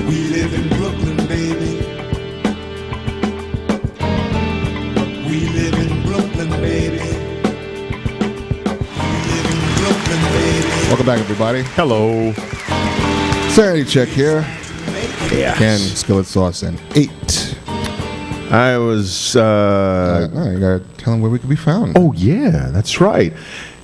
We live in Brooklyn, baby. We live in Brooklyn, baby. We live in Brooklyn, baby. Welcome back, everybody. Hello. Sanity check here. Yeah. Ken, skillet sauce, and 8. I was. You gotta tell them where we can be found. Oh, yeah, that's right.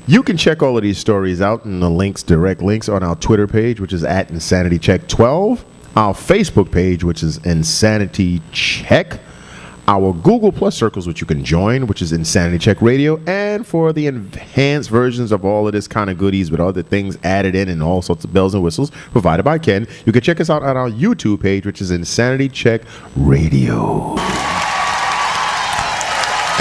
You can check all of these stories out in the links, direct links, on our Twitter page, which is at InsanityCheck12, our Facebook page, which is Insanity Check, our Google Plus circles, which you can join, which is Insanity Check Radio, and for the enhanced versions of all of this kind of goodies with other things added in and all sorts of bells and whistles provided by Ken, you can check us out on our YouTube page, which is Insanity Check Radio.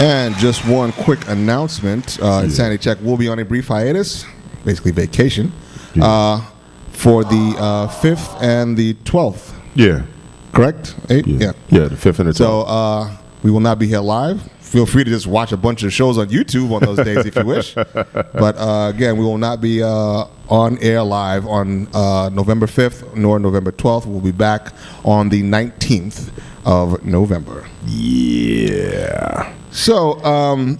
And just one quick announcement. Insanity Check will be on a brief hiatus, basically vacation, for the 5th and the 12th. Yeah. Correct? 8? Yeah, the 5th and the 12th. So we will not be here live. Feel free to just watch a bunch of shows on YouTube on those days if you wish. But again, we will not be on air live on November 5th nor November 12th. We'll be back on the 19th of November. Yeah. So, I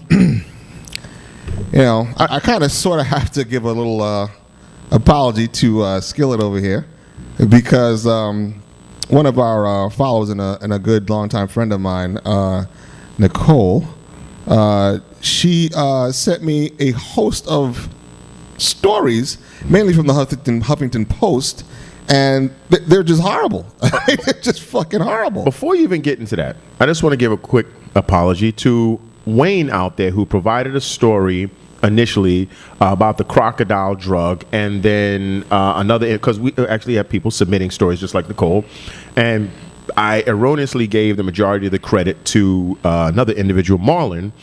kind of sort of have to give a little apology to Skillet over here because one of our followers and a good longtime friend of mine, Nicole, she sent me a host of stories, mainly from the Huffington Post, and they're just horrible. They're just fucking horrible. Before you even get into that, I just want to give a quick apology to Wayne out there who provided a story initially about the crocodile drug, and then another, because we actually have people submitting stories just like Nicole, and I erroneously gave the majority of the credit to another individual, Marlon,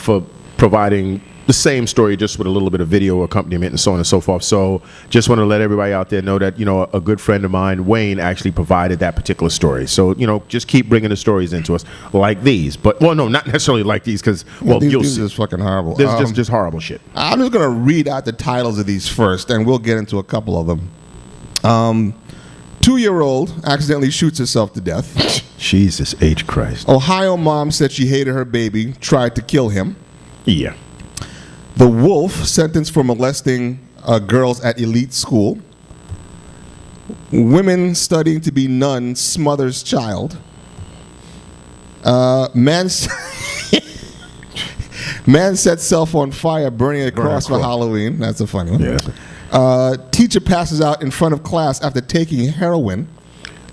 for providing the same story just with a little bit of video accompaniment and so on and so forth. So just want to let everybody out there know that, a good friend of mine, Wayne, actually provided that particular story. So, just keep bringing the stories into us like these. But, well, no, not necessarily like these because, these are just fucking horrible. This is just horrible shit. I'm just going to read out the titles of these first, and we'll get into a couple of them. 2-year-old accidentally shoots herself to death. Jesus H. Christ. Ohio mom said she hated her baby, tried to kill him. Yeah. The wolf sentenced for molesting girls at elite school. Women studying to be nuns smothers child. Man sets self on fire burning a cross for Halloween. That's a funny one. Yeah. Teacher passes out in front of class after taking heroin.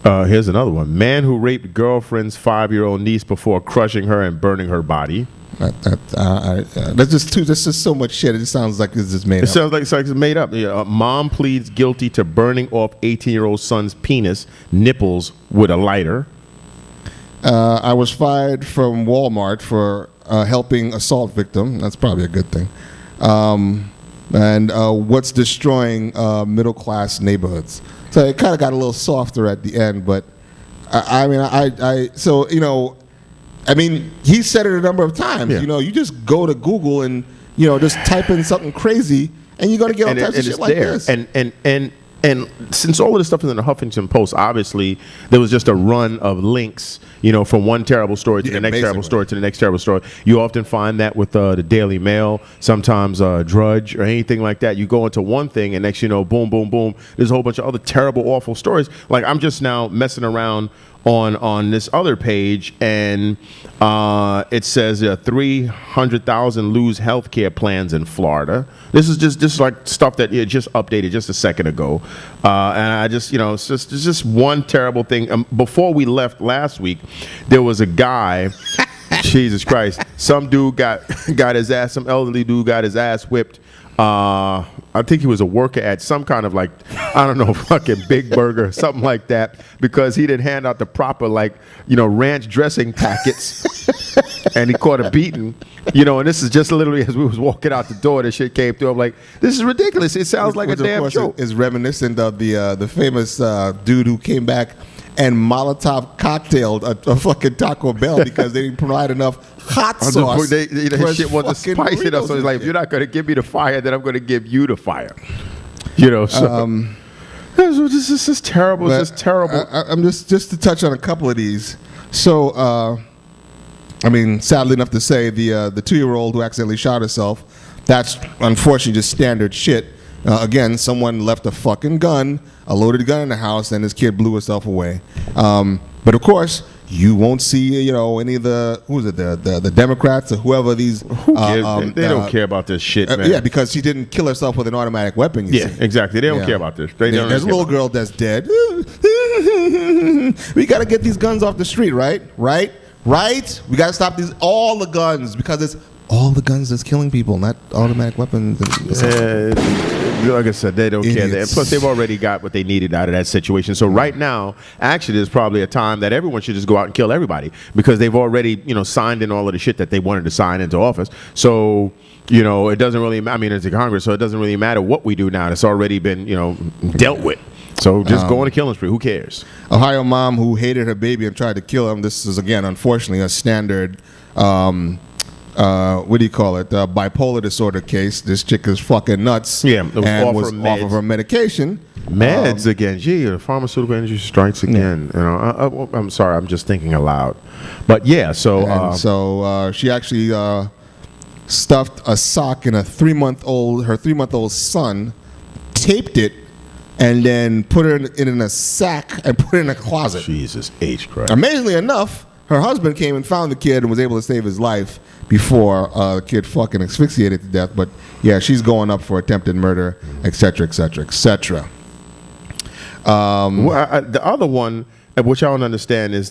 Here's another one. Man who raped girlfriend's 5-year-old niece before crushing her and burning her body. That's just so much shit. It just sounds like it's just made up. It sounds like it's made up. Yeah, mom pleads guilty to burning off 18-year-old son's penis nipples with a lighter. I was fired from Walmart for helping assault victim. That's probably a good thing. And what's destroying middle-class neighborhoods. So it kind of got a little softer at the end, but he said it a number of times. Yeah. You just go to Google and, just type in something crazy, and you're going to get all types of shit like this. And since all of this stuff is in the Huffington Post, obviously there was just a run of links, from one terrible story to the next terrible story to the next terrible story. You often find that with the Daily Mail, sometimes Drudge or anything like that. You go into one thing and next boom, boom, boom, there's a whole bunch of other terrible, awful stories. Like I'm just now messing around on this other page, and it says 300,000 lose health care plans in Florida. This is just like stuff that just updated just a second ago, and I just it's just one terrible thing. Before we left last week, there was a guy. Jesus Christ! Some dude got his ass. Some elderly dude got his ass whipped. I think he was a worker at some kind of fucking Big Burger, something like that, because he didn't hand out the proper ranch dressing packets, and he caught a beating, and this is just literally as we was walking out the door, this shit came through. I'm like, this is ridiculous. It sounds like a damn joke. Is reminiscent of the famous dude who came back and Molotov cocktailed a fucking Taco Bell because they didn't provide enough hot sauce. His shit wasn't spicy enough, so he's like, if you're not going to give me the fire, then I'm going to give you the fire. This is terrible. But It's just terrible. I'm just to touch on a couple of these. So, I mean, sadly enough to say, the 2-year-old who accidentally shot herself, that's unfortunately just standard shit. Again, someone left a fucking gun, a loaded gun in the house, and this kid blew herself away. But of course, you won't see, any of the Democrats or whoever these. Who cares? They don't care about this shit, man. Yeah, because she didn't kill herself with an automatic weapon. You see. Exactly. They don't care about this. There's a little girl that's dead. We got to get these guns off the street, right? Right? We got to stop all the guns, because it's all the guns that's killing people, not automatic weapons. Like I said, they don't care. And plus, they've already got what they needed out of that situation. So right now, actually, there's probably a time that everyone should just go out and kill everybody, because they've already, signed in all of the shit that they wanted to sign into office. So, it doesn't really. I mean, it's a Congress, so it doesn't really matter what we do now. It's already been, dealt with. So just go on a killing spree. Who cares? Ohio mom who hated her baby and tried to kill him. This is, again, unfortunately, a standard. What do you call it? Bipolar disorder case. This chick is fucking nuts. Yeah, it was and was off of her medication. Meds again. Gee, the pharmaceutical industry strikes again. Yeah. I'm sorry. I'm just thinking aloud. But yeah, so she actually stuffed a sock in her 3-month-old son, taped it, and then put it in a sack and put it in a closet. Jesus H. Christ. Amazingly enough, her husband came and found the kid and was able to save his life before the kid fucking asphyxiated to death. But yeah, she's going up for attempted murder, etc., etc., etc. The other one, which I don't understand, is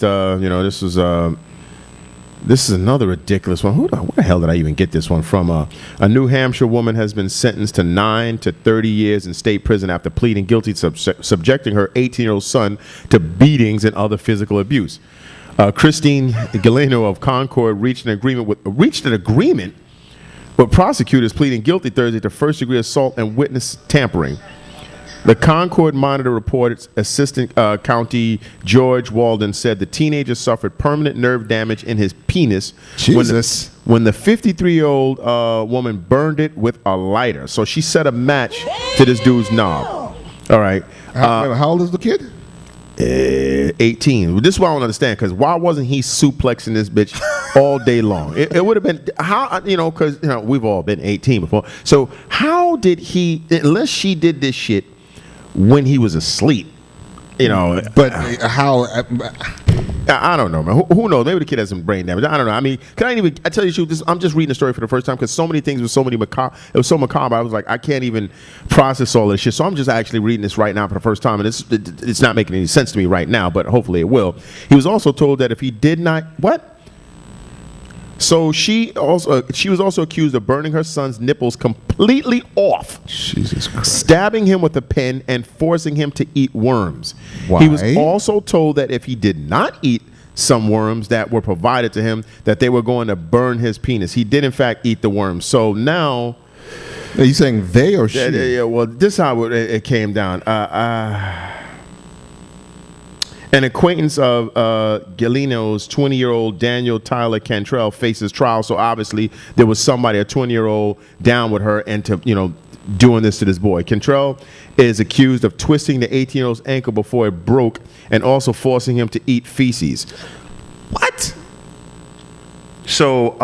this is another ridiculous one. Where the hell did I even get this one from? A New Hampshire woman has been sentenced to 9 to 30 years in state prison after pleading guilty to subjecting her 18-year-old son to beatings and other physical abuse. Christine Galeno of Concord reached an agreement with prosecutors pleading guilty Thursday to first-degree assault and witness tampering. The Concord Monitor reported Assistant County George Walden said the teenager suffered permanent nerve damage in his penis when the 53-year-old woman burned it with a lighter. So she set a match to this dude's knob. All right. How old is the kid? 18. This is what I don't understand, because why wasn't he suplexing this bitch all day long? It would have been because we've all been 18 before. So how did he? Unless she did this shit when he was asleep, But how? I don't know, man. Who knows? Maybe the kid has some brain damage. I don't know. I mean, I tell you the truth? I'm just reading the story for the first time, because so many things with so many macabre. It was so macabre. I was like, I can't even process all this shit. So I'm just actually reading this right now for the first time, and it's not making any sense to me right now. But hopefully it will. He was also told that if he did not So she was also accused of burning her son's nipples completely off. Jesus Christ. Stabbing him with a pen and forcing him to eat worms. Why? He was also told that if he did not eat some worms that were provided to him, that they were going to burn his penis. He did in fact eat the worms. So now, are you saying they or she? Yeah, well, this is how it came down. An acquaintance of Galeno's 20-year-old Daniel Tyler Cantrell faces trial. So obviously there was somebody, a 20-year-old, down with her and doing this to this boy. Cantrell is accused of twisting the 18-year-old's ankle before it broke and also forcing him to eat feces. What? So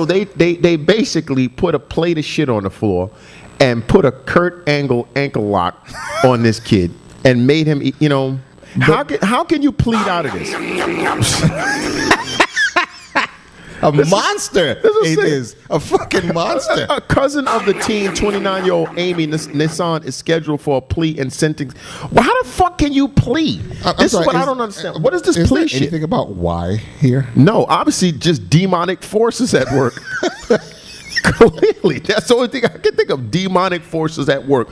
they basically put a plate of shit on the floor and put a Kurt Angle ankle lock on this kid and made him eat, how can you plead out of this? A monster. It is a fucking monster. A cousin of the teen, 29-year-old Amy Nissan, is scheduled for a plea and sentence. Well, how the fuck can you plead? This is what I don't understand. What is this plea shit? Anything about why here? No, obviously just demonic forces at work. Clearly, that's the only thing I can think of. Demonic forces at work.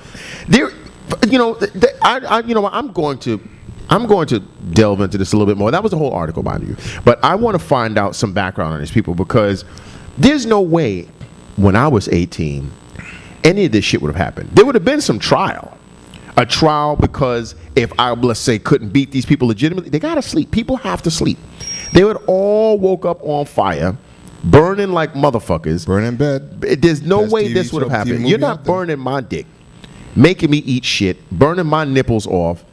I'm going to delve into this a little bit more. That was the whole article, mind you. But I want to find out some background on these people, because there's no way when I was 18 any of this shit would have happened. There would have been some trial. A trial, because if I, let's say, couldn't beat these people legitimately, they got to sleep. People have to sleep. They would all woke up on fire, burning like motherfuckers. Burning bed. There's no Best way TV this would have show, happened. TV You're movie not out there. burning my dick. making me eat shit, burning my nipples off,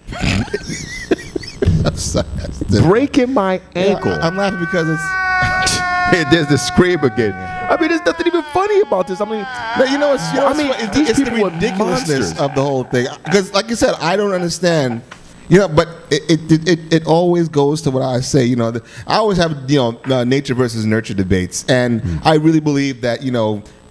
breaking my ankle. I'm laughing because it's. There's the scream again. I mean, there's nothing even funty about this. I mean, It's the ridiculousness of the whole thing. Because, like you said, I don't understand. But it always goes to what I say. I always have nature versus nurture debates, and I really believe that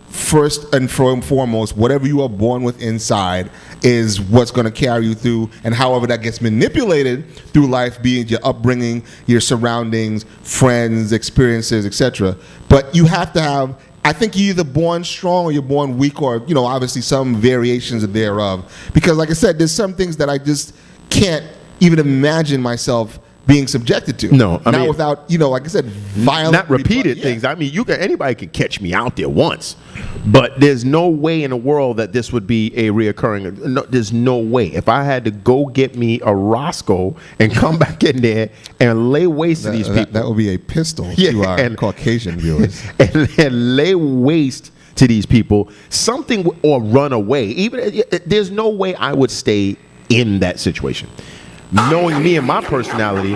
first and foremost, whatever you are born with inside is what's going to carry you through, and however that gets manipulated through life, being your upbringing, your surroundings, friends, experiences, etc. But you have to have. I think you're either born strong or you're born weak, or obviously some variations thereof. Because, like I said, there's some things that I just can't even imagine myself being subjected to. No, I mean, without, like I said, violent, not repeated things. I mean, anybody can catch me out there once, but there's no way in the world that this would be a reoccurring. No, there's no way. If I had to go get me a Roscoe and come back in there and lay waste to these people, that would be a pistol to our Caucasian viewers, and lay waste to these people, or run away. Even there's no way I would stay in that situation. Knowing me and my personality,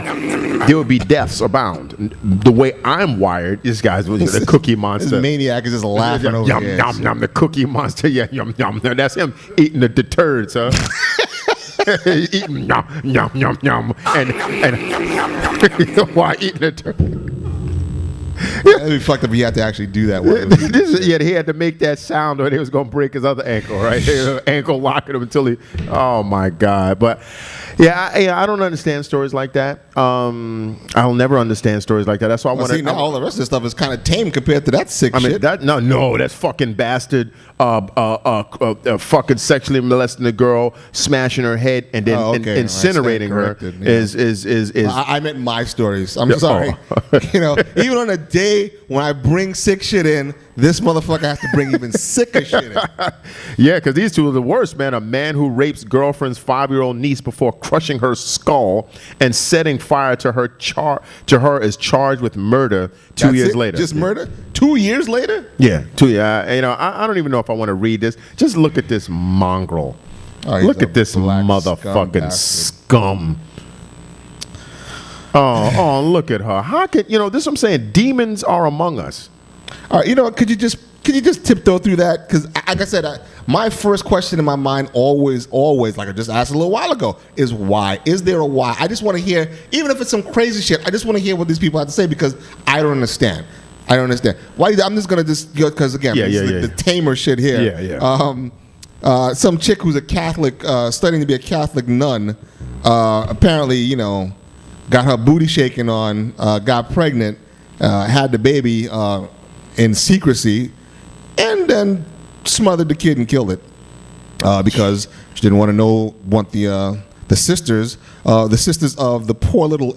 there would be deaths abound. The way I'm wired, this guy's the Cookie Monster. This maniac is just laughing over yum, here. Yum, yum, the Cookie Monster. Yeah, yum, yum. That's him eating the turds, huh? Eating yum, yum, yum, yum. And while eating the turd. That'd be fucked up if he had to actually do that. He had to make that sound or he was going to break his other ankle, right? Ankle locking him until oh my God. But I don't understand stories like that. I'll never understand stories like that. That's why I want to. Now all the rest of the stuff is kind of tame compared to that sick shit. That's fucking bastard. Fucking sexually molesting a girl, smashing her head, and then incinerating her. I meant my stories. I'm sorry. Even on a day when I bring sick shit in, this motherfucker has to bring even sicker shit in. Yeah, because these two are the worst, man. A man who rapes girlfriend's 5-year-old niece before crushing her skull and setting fire to her is charged with murder 2 years later. Just murder? 2 years later? Yeah, 2 years. I don't even know if I want to read this. Just look at this mongrel. Look at this motherfucking scum. Oh, look at her. How can this is what I'm saying? Demons are among us. All right, could you just tiptoe through that? Because, like I said, my first question in my mind always, like I just asked a little while ago, is why? Is there a why? I just want to hear, even if it's some crazy shit, I just want to hear what these people have to say because I don't understand. Why? I'm just going to go, because, again, the tamer shit here. Yeah. Some chick who's a Catholic, studying to be a Catholic nun, apparently, got her booty shaken on, got pregnant, had the baby in secrecy, and then smothered the kid and killed it because she didn't want the sisters of the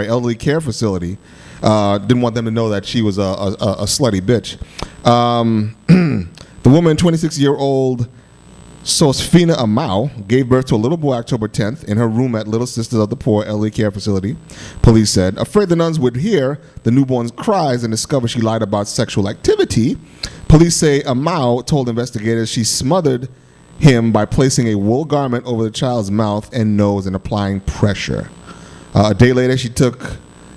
elderly care facility, didn't want them to know that she was a slutty bitch. The woman, 26-year-old Sosfina Amau, gave birth to a little boy October 10th in her room at Little Sisters of the Poor elderly care facility, police said. Afraid the nuns would hear the newborn's cries and discover she lied about sexual activity, police say Amau told investigators she smothered him by placing a wool garment over the child's mouth and nose and applying pressure. A day later,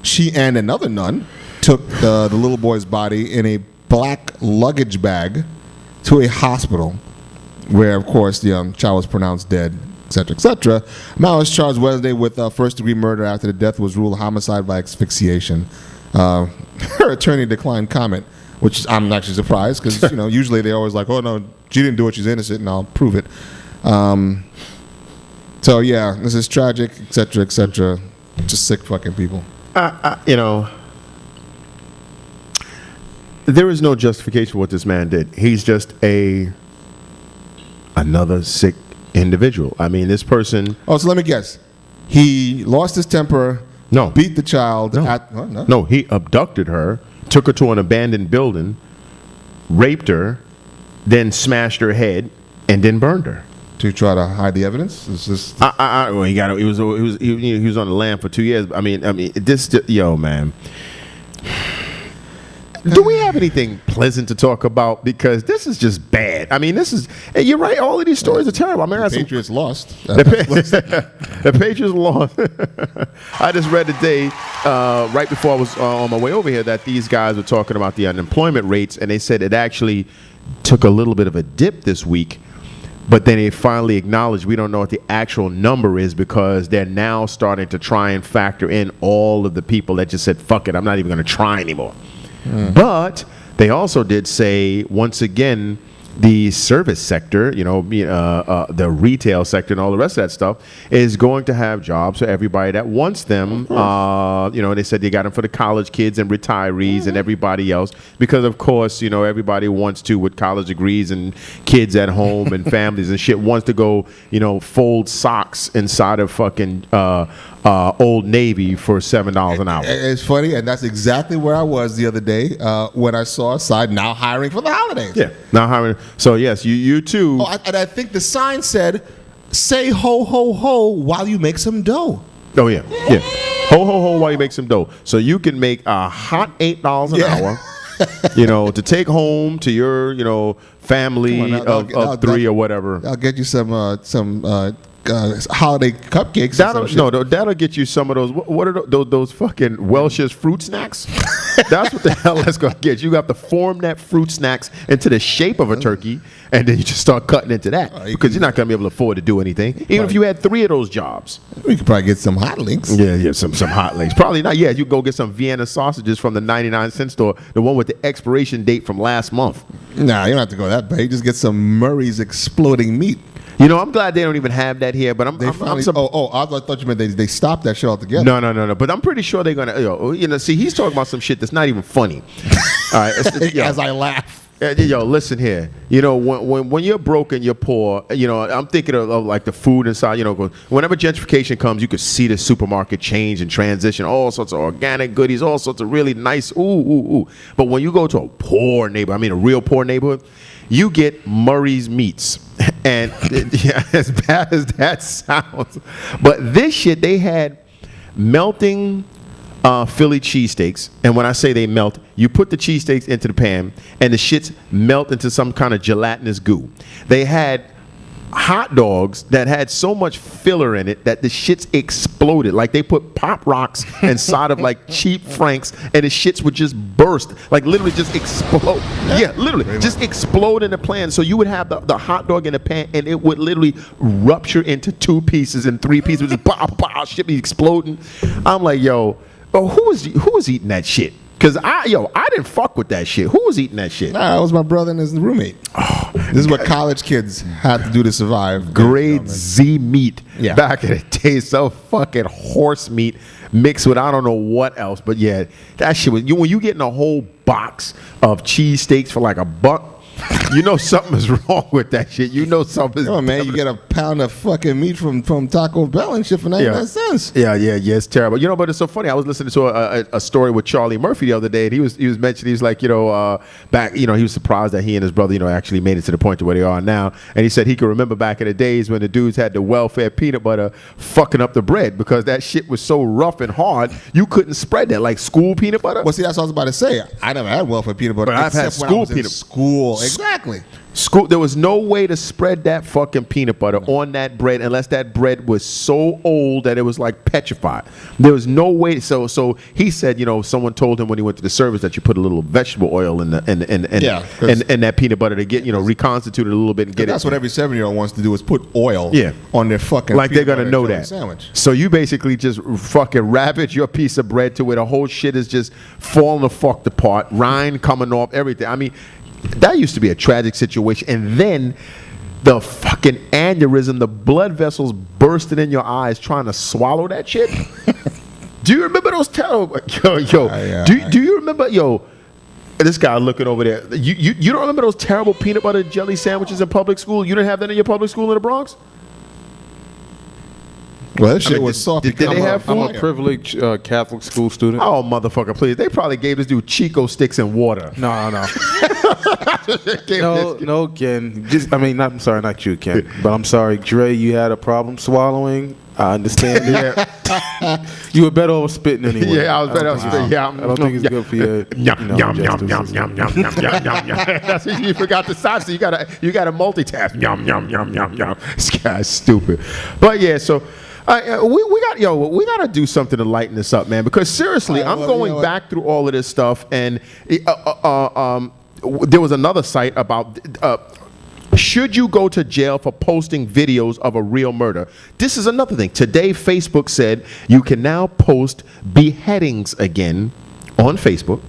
she and another nun took the little boy's body in a black luggage bag to a hospital, where, of course, the child was pronounced dead, etc., etc. Mao was charged Wednesday with first-degree murder after the death was ruled homicide by asphyxiation. Her attorney declined comment, which I'm actually surprised because usually they're always like, "Oh no, she didn't do it; she's innocent, and I'll prove it." So yeah, this is tragic, etc., etc. Just sick fucking people. There is no justification for what this man did. He's just another sick individual. I mean, this person. Oh, so let me guess. He lost his temper. No. Beat the child. No, he abducted her, took her to an abandoned building, raped her, then smashed her head, and then burned her. To try to hide the evidence? Well, he was on the lam for 2 years. I mean, man. Do we have anything pleasant to talk about? Because this is just bad. I mean, this is. You're right. All of these stories are terrible. I mean, The Patriots lost. the Patriots lost. I just read today, right before I was on my way over here, that these guys were talking about the unemployment rates, and they said it actually took a little bit of a dip this week. But then they finally acknowledged we don't know what the actual number is because they're now starting to try and factor in all of the people that just said, fuck it, I'm not even going to try anymore. But they also did say, once again, the service sector, the retail sector and all the rest of that stuff is going to have jobs for everybody that wants them. They said they got them for the college kids and retirees and everybody else because, of course, everybody wants to, with college degrees and kids at home and families and shit, wants to go, fold socks inside of fucking Old Navy for $7 an hour. It's funny, and that's exactly where I was the other day when I saw a sign now hiring for the holidays. Yeah, now hiring. So yes, you too. Oh, and I think the sign said, "Say ho ho ho while you make some dough." Oh yeah. Ho ho ho while you make some dough. So you can make a hot $8 an hour. To take home to your family of three or whatever. I'll get you some holiday cupcakes. That'll get you some of those. What are those fucking Welch's fruit snacks? That's what the hell that's gonna get you. You have to form that fruit snacks into the shape of a turkey, and then you just start cutting into that because you're not gonna be able to afford to do anything. Even if you had 3 of those jobs, we could probably get some hot links. Yeah, some hot links. Probably not. Yeah, you go get some Vienna sausages from the 99-cent store, the one with the expiration date from last month. Nah, you don't have to go that bad. You just get some Murray's exploding meat. I'm glad they don't even have that here, but I thought you meant they stopped that shit altogether. No. But I'm pretty sure they're gonna. See, he's talking about some shit that's not even funny. All right, as I laugh. Listen here. When you're broke and you're poor, I'm thinking of like the food inside. Whenever gentrification comes, you could see the supermarket change and transition. All sorts of organic goodies, all sorts of really nice. Ooh. But when you go to a poor neighborhood, I mean a real poor neighborhood, you get Murray's Meats. And as bad as that sounds, but this shit, they had melting Philly cheesesteaks. And when I say they melt, you put the cheesesteaks into the pan and the shits melt into some kind of gelatinous goo. They had hot dogs that had so much filler in it that the shits exploded. Like they put Pop Rocks inside of like cheap Franks and the shits would just burst. Like literally just explode. Yeah, literally just explode in the pan. So you would have the hot dog in the pan and it would literally rupture into 2 pieces and 3 pieces. Just shit be exploding. I'm like, who was eating that shit? Because I didn't fuck with that shit. Who was eating that shit? Nah, it was my brother and his roommate. This is what college kids had to do to survive. Grade Z meat back in the day. So fucking horse meat mixed with I don't know what else. But yeah, that shit was, when you getting a whole box of cheesesteaks for like $1, something is wrong with that shit. Something. Come on, man, you get a pound of fucking meat from Taco Bell and shit for 99 cents. Yeah, it's terrible. But it's so funny. I was listening to a story with Charlie Murphy the other day, and he was mentioning, he's like, back, he was surprised that he and his brother, actually made it to the point to where they are now. And he said he could remember back in the days when the dudes had the welfare peanut butter fucking up the bread because that shit was so rough and hard, you couldn't spread that like school peanut butter. Well, see, that's what I was about to say. I never had welfare peanut butter, but I've had school peanut butter. Exactly. There was no way to spread that fucking peanut butter on that bread unless that bread was so old that it was like petrified. There was no way. So he said, someone told him when he went to the service that you put a little vegetable oil in that peanut butter to get reconstitute it a little bit and get it. That's what every 7-year-old wants to do is put oil on their fucking like they're gonna know that sandwich. So you basically just fucking ravage your piece of bread to where the whole shit is just falling the fuck apart, rind coming off, everything. I mean, that used to be a tragic situation. And then the fucking aneurysm, the blood vessels bursting in your eyes trying to swallow that shit. Do you remember those terrible? Do you remember, this guy looking over there. You don't remember those terrible peanut butter jelly sandwiches in public school? You didn't have that in your public school in the Bronx? Well, that shit was soft. did they have I'm food? a privileged Catholic school student. Oh, motherfucker, please. They probably gave this dude Chico sticks and water. No. No, Ken. I'm sorry, not you, Ken. But I'm sorry, Dre, you had a problem swallowing. I understand it. You were better off spitting anyway. Yeah, I was better off spitting. Yeah, I don't think it's good for you. Yum, yum, yum, yum, yum, yum, yum, yum, yum. That's what you forgot the side, so you gotta multitask. Yum, yum, yum, yum, yum. This guy's stupid. But yeah, so we gotta do something to lighten this up, man. Because seriously, I'm going back through all of this stuff, and there was another site about should you go to jail for posting videos of a real murder? This is another thing. Today, Facebook said you can now post beheadings again on Facebook.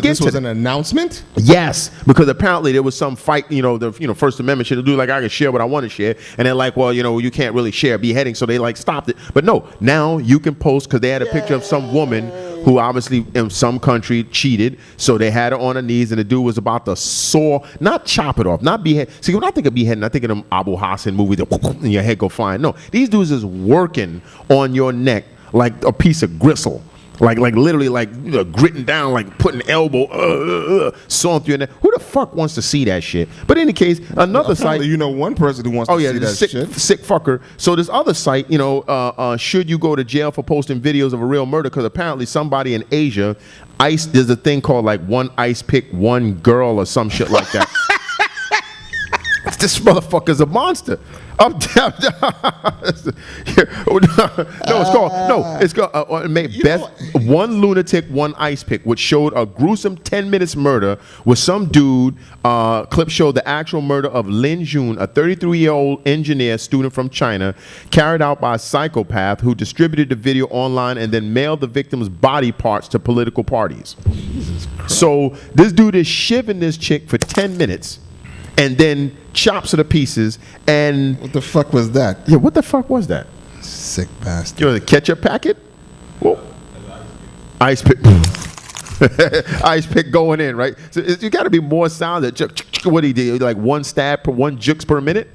This was an announcement? Yes, because apparently there was some fight, the First Amendment shit to do, like, I can share what I want to share, and they're like, well, you can't really share beheading, so they like stopped it. But no, now you can post, because they had a picture of some woman who obviously in some country cheated, so they had her on her knees, and the dude was about to not chop it off, not behead. See, when I think of beheading, I think of them Abu Hassan movies, and your head go flying. No, these dudes is working on your neck like a piece of gristle. Like literally, gritting down, like putting elbow, sawing through your neck. Who the fuck wants to see that shit? But in any case, another site. One person who wants to see that shit. Sick fucker. So this other site, should you go to jail for posting videos of a real murder? Because apparently somebody in Asia, there's a thing called like one ice pick, one girl or some shit like that. This motherfucker's a monster. It's called One Lunatic, One Ice Pick, which showed a gruesome 10 minutes murder with some dude. Clip showed the actual murder of Lin Jun, a 33-year-old engineer student from China, carried out by a psychopath who distributed the video online and then mailed the victim's body parts to political parties. Jesus Christ. So this dude is shivving this chick for 10 minutes. And then chops her to pieces. And what the fuck was that? Yeah, what the fuck was that? Sick bastard. You know, the ketchup packet? Whoa. Ice pick. Ice pick going in, right? So you got to be more sound. What he did, like one stab per one jukes per minute.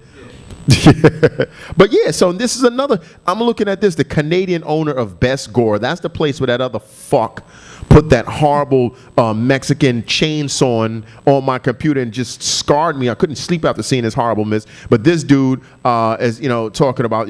But yeah, so this is another. I'm looking at this. The Canadian owner of Best Gore. That's the place where that other fuck put that horrible Mexican chainsaw on my computer and just scarred me. I couldn't sleep after seeing this horrible mess. But this dude is, talking about,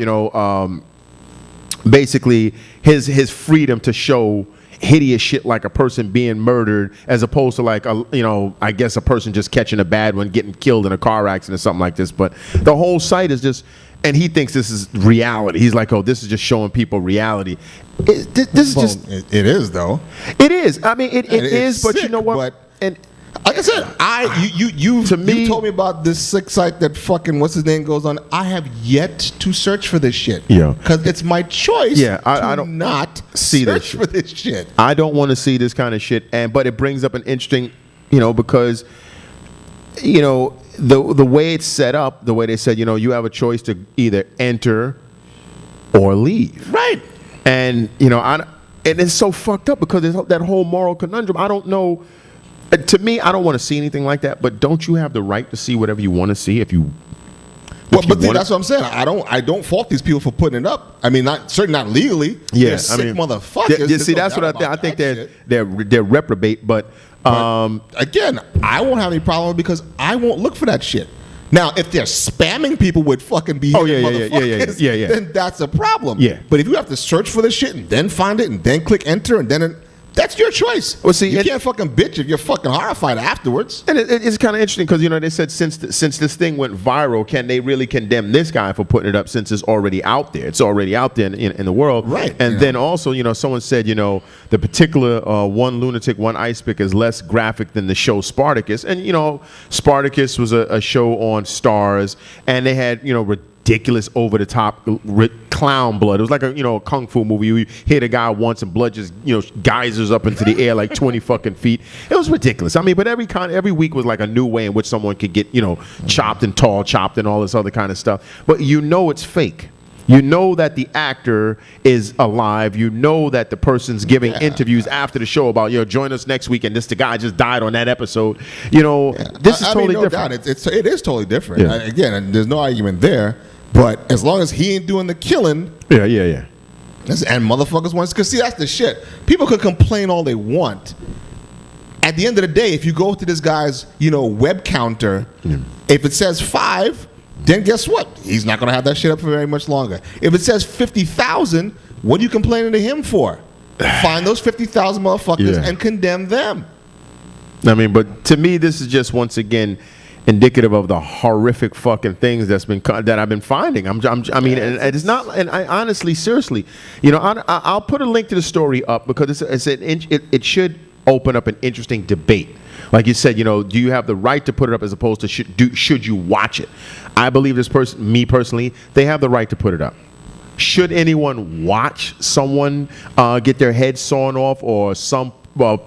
basically his freedom to show hideous shit like a person being murdered, as opposed to like I guess a person just catching a bad one, getting killed in a car accident or something like this. But the whole site is just. And he thinks this is reality. He's like, oh, this is just showing people reality. This is just... It is, though. It is. I mean, it is, but sick, you know what? And like I said, you told me about this sick site that fucking, what's his name, goes on. I have yet to search for this shit. Yeah. Because it's my choice I don't not see search for this shit. I don't want to see this kind of shit. But it brings up an interesting, because... the way it's set up, the way they said, you have a choice to either enter or leave. Right. And, and it's so fucked up because there's that whole moral conundrum. I don't know. To me, I don't want to see anything like that, but don't you have the right to see whatever you want to see if you... Well, but that's what I'm saying. I don't fault these people for putting it up. I mean, certainly not legally. Yeah, they're sick motherfuckers. See, that's what I think they're reprobate, but again, I won't have any problem because I won't look for that shit. Now, if they're spamming people with fucking motherfuckers, then that's a problem. Yeah. But if you have to search for this shit and then find it and then click enter and then that's your choice. Well, see, you can't fucking bitch if you're fucking horrified afterwards. And it's kind of interesting because they said since this thing went viral, can they really condemn this guy for putting it up since it's already out there? It's already out there in the world, right? And then also, someone said, the particular One Lunatic, One Ice Pick is less graphic than the show Spartacus, and Spartacus was a show on Stars, and they had ridiculous over the top clown blood. It was like a kung fu movie. You hit a guy once and blood just geysers up into the air like 20 fucking feet. It was ridiculous. I mean, but every week was like a new way in which someone could get chopped and chopped and all this other kind of stuff. But it's fake. You know that the actor is alive. You know that the person's giving interviews after the show about, join us next week, and the guy just died on that episode. This is totally different. Doubt. It is totally different. Yeah. Again, there's no argument there. But as long as he ain't doing the killing, Yeah. and motherfuckers want, because see, that's the shit. People could complain all they want. At the end of the day, if you go to this guy's, web counter, if it says 5, then guess what? He's not going to have that shit up for very much longer. If it says 50,000, what are you complaining to him for? Find those 50,000 motherfuckers and condemn them. I mean, but to me, this is just once again indicative of the horrific fucking things that I've been finding. I mean, and it's not. And I honestly, seriously, I'll put a link to the story up because it should open up an interesting debate. Like you said, do you have the right to put it up as opposed to should you watch it? I believe me personally, they have the right to put it up. Should anyone watch someone get their head sawn off or some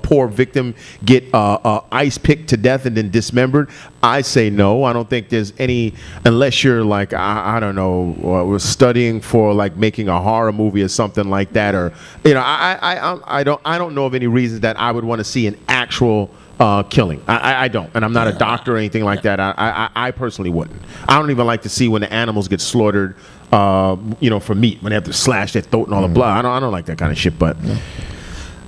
poor victim get ice picked to death and then dismembered? I say no. I don't think there's any, unless you're like, I don't know, we're studying for like making a horror movie or something like that, or I don't know of any reasons that I would want to see an actual killing. I don't, and I'm not a doctor or anything like that. I personally wouldn't. I don't even like to see when the animals get slaughtered, for meat, when they have to slash their throat and all the blood. I don't like that kind of shit. But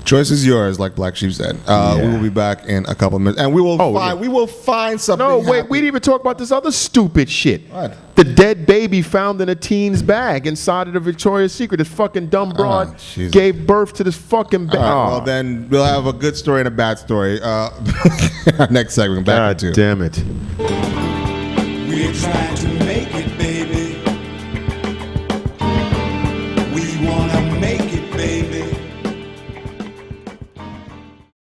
choice is yours, like Black Sheep said. We will be back in a couple of minutes, and we will find something. No, wait, we didn't even talk about this other stupid shit. What? The dead baby found in a teen's bag inside of the Victoria's Secret. This fucking dumb broad gave birth to this fucking baby. Well, then we'll have a good story and a bad story. Our next segment. Back God to damn it. We're trying to